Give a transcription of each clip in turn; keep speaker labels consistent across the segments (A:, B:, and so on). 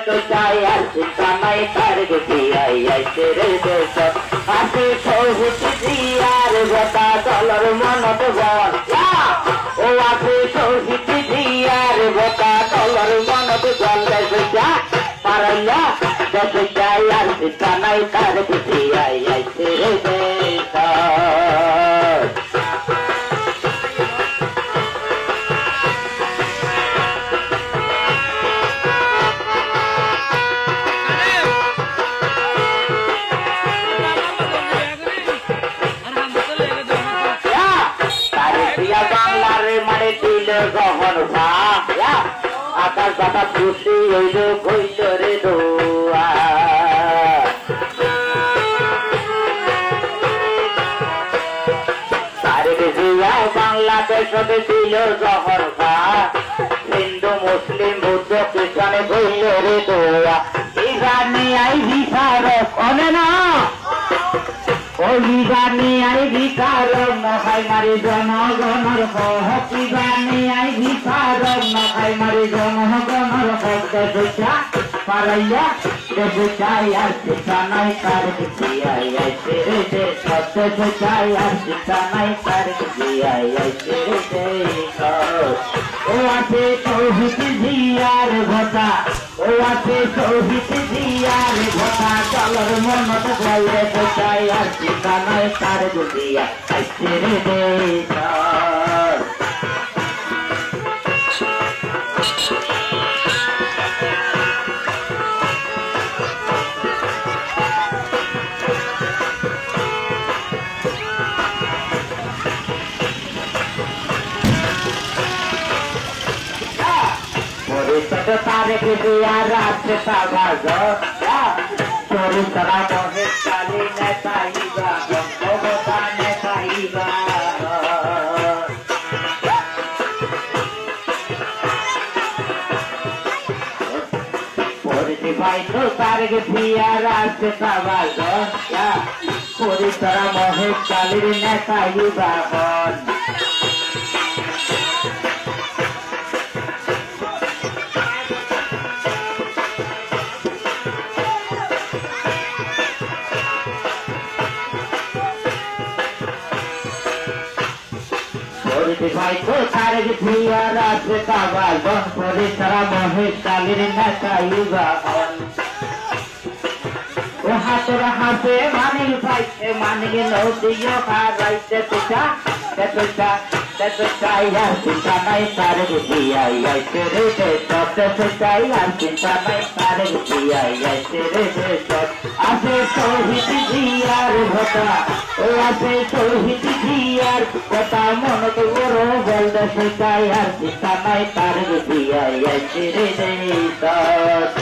A: তো চাই আর চিন্তা নাই তার গতি আইছে রে দেশ আসে শহীদ জিয়ার কথা দলর মনত বল ও আসে শহীদ জিয়ার কথা দলর মনত বল দেশ যা পারাইয়া দেশ চাই আর চিন্তা নাই তার গতি আইছে রে দেশ গহন আকাশ বাতাস খুশি হইল কৈশোরে দোয়া বাংলাদেশ ছিল জহর হিন্দু মুসলিম বৌদ্ধ খ্রিস্টানে কৈশোরে দোয়া ইরানি আই বিচারক অনে না অভিগানী আই বিচারক নখাই মারি জনগণর হকিগানী আই বিচারক নখাই মারি জনগণর হক দেশা পারাইয়া দেশাই আর শিক্ষা নাই তার কিছু আইছে রে দেশ দেশাই আর শিক্ষা নাই তার কিছু আইছে রে দেশ ও আছে শহীদ জিয়ার ঘটা ও আছে শহীদ জিয়ার ঘটা চলর মনত বলে দেশাই আর শিক্ষা নাই তার কিছু আইছে রে দেশ तारे के रात बाज चोरी तरा बहे काली नेताईबा भगता नेताईबा पोरी भाई तो तारे के रात बाज चोरी तरा बहे काली नेताईबा ভাই তো তারে গিয়া রাতে কাবাল বন করে তারা মহে কালির নেতাইবা ও হাতরা হাতে মানিল পাইছে মানিল নদিও হারাইতে তুটা তেতুটা তেতুটা ইয়ার চিন্তা নাই তারে গিয়া আইছে রে দেশ তেতুটা ইয়ার চিন্তা নাই তারে গিয়া আইছে রে দেশ আসে শহীদ জিয়ার ঘটা ও আছে শহীদ জিয়ার কথা মনত বড় বল দেশটা আর চিন্তা নাই তার গিয়া আইছে রে দেশ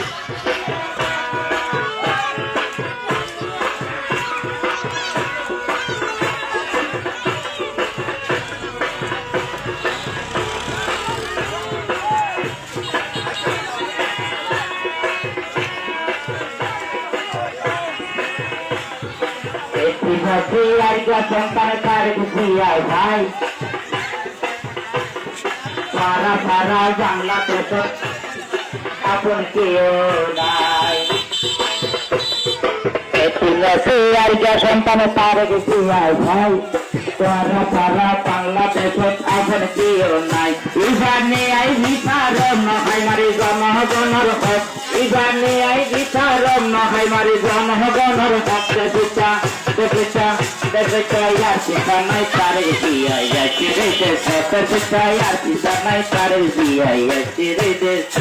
A: সন্তান তার গুছিয়া ভাই সারা সারা বাংলা দেশ আপন কেউ নাই সন্তান তার গুছিয়া ভাই সারা সারা বাংলা দেশ আপন কেউ নাই ইবানে আই বিচারক নহাই মারি জনগণর হক ইবানে আই বিচারক নহাই মারি জনগণর হক দেশা দেশা দেশা ইয়ার চিন্তা নাই তারে গিয়া আইছে রে দেশ দেশা ইয়ার চিন্তা নাই তারে গিয়া আইছে রে দেশ